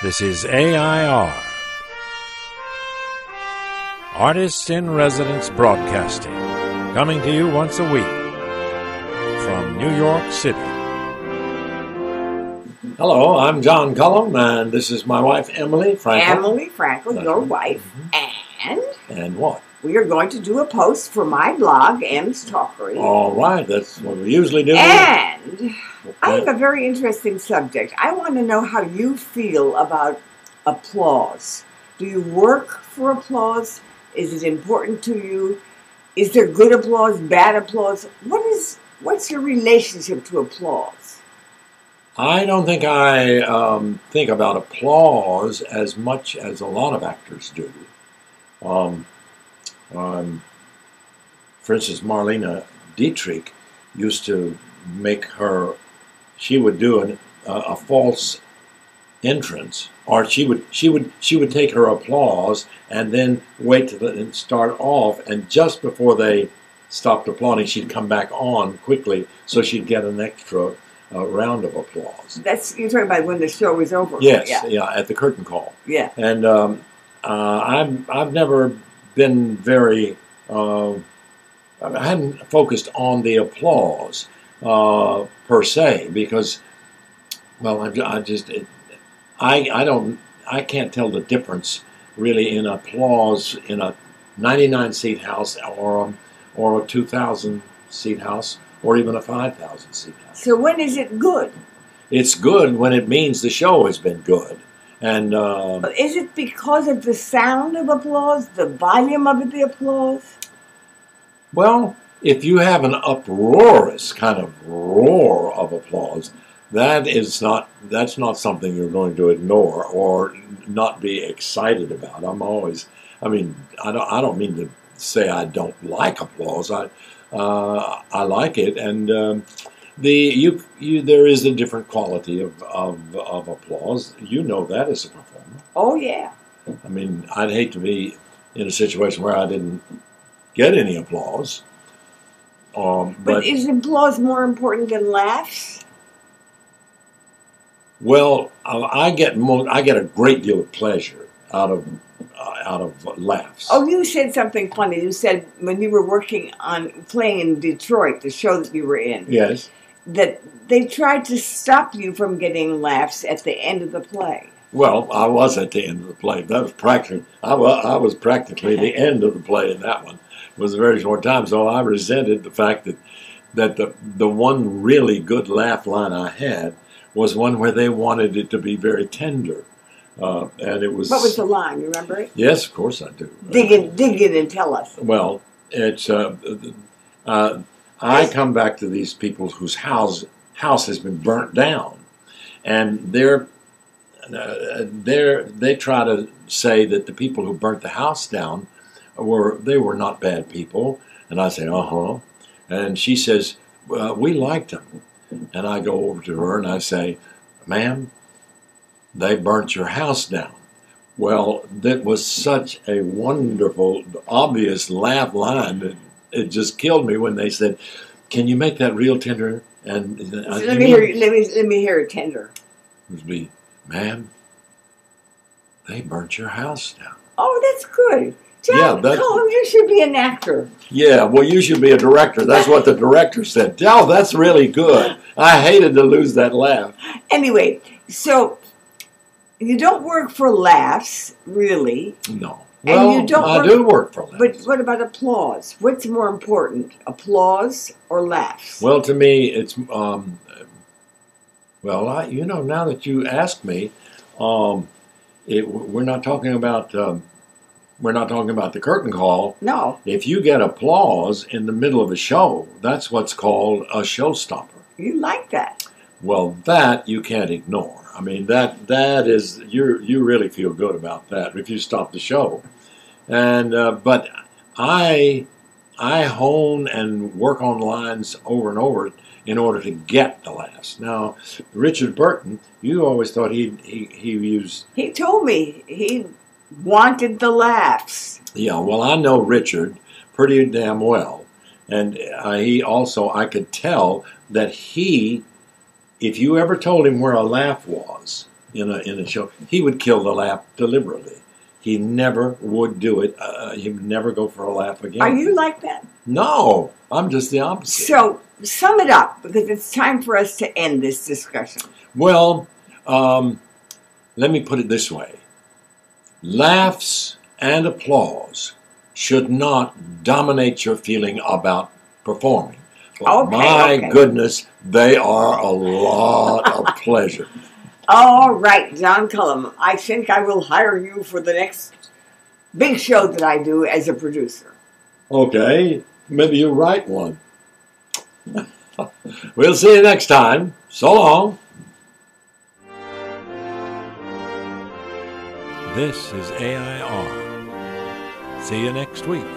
This is AI.R. Artists in Residence Broadcasting, coming to you once a week from New York City. Hello, I'm John Cullum, and this is my wife, Emily Frankel. Emily Frankel, your wife. And what? We are going to do a post for my blog, M's Talkery. All right, that's what we usually do. And I have a very interesting subject. I want to know how you feel about applause. Do you work for applause? Is it important to you? Is there good applause, bad applause? What's your relationship to applause? I don't think I think about applause as much as a lot of actors do. For instance, Marlene Dietrich used to she would do a false entrance, or she would take her applause and then wait to start off, and just before they stopped applauding, she'd come back on quickly so she'd get an extra round of applause. You're talking about when the show was over. Yes, yeah, at the curtain call. Yeah. And I've never been very. I hadn't focused on the applause per se, because, well, I can't tell the difference really in applause in a 99-seat house or a 2,000-seat house or even a 5,000-seat house. So when is it good? It's good when it means the show has been good. And is it because of the sound of applause, the volume of the applause? Well, if you have an uproarious kind of roar of applause, that's not something you're going to ignore or not be excited about. I don't mean to say I don't like applause. I like it, and there is a different quality of applause. You know that as a performer. Oh yeah. I mean, I'd hate to be in a situation where I didn't get any applause. But is applause more important than laughs? Well, I get a great deal of pleasure out of laughs. Oh, you said something funny. You said when you were working on playing in Detroit, the show that you were in. Yes. That they tried to stop you from getting laughs at the end of the play. Well, I was at the end of the play. That was I was practically the end of the play in that one. It was a very short time, so I resented the fact that the one really good laugh line I had was one where they wanted it to be very tender, and it was. What was the line? You remember it? Yes, of course I do. Dig in and tell us. Well, it's I come back to these people whose house has been burnt down, and they try to say that the people who burnt the house down were not bad people, and I say and she says, we liked them, and I go over to her and I say, ma'am, they burnt your house down. Well, that was such a wonderful, obvious laugh line that it just killed me when they said, can you make that real tender? And let me hear it tender. It would be, ma'am, they burnt your house down. Oh, that's good. John, Cullum, you should be an actor. Yeah, well, you should be a director. That's what the director said. Oh, that's really good. I hated to lose that laugh. Anyway, so you don't work for laughs, really. No. Well, and I do work for laughs. But what about applause? What's more important, applause or laughs? Well, to me, it's now that you ask me, we're not talking about the curtain call. No. If you get applause in the middle of a show, that's what's called a showstopper. You like that? Well, that you can't ignore. I mean, that is you really feel good about that if you stop the show. And but I hone and work on lines over and over in order to get the laughs. Now, Richard Burton, you always thought he used. He told me he wanted the laughs. Yeah, well, I know Richard pretty damn well, and I could tell that if you ever told him where a laugh was, in a show, he would kill the laugh deliberately. He never would do it. He would never go for a laugh again. Are you like that? No, I'm just the opposite. So sum it up, because it's time for us to end this discussion. Well, let me put it this way. Laughs and applause should not dominate your feeling about performing. But my goodness, they are a lot of pleasure. All right, John Cullum, I think I will hire you for the next big show that I do as a producer. Okay, maybe you'll write one. We'll see you next time. So long. This is AI.R. See you next week.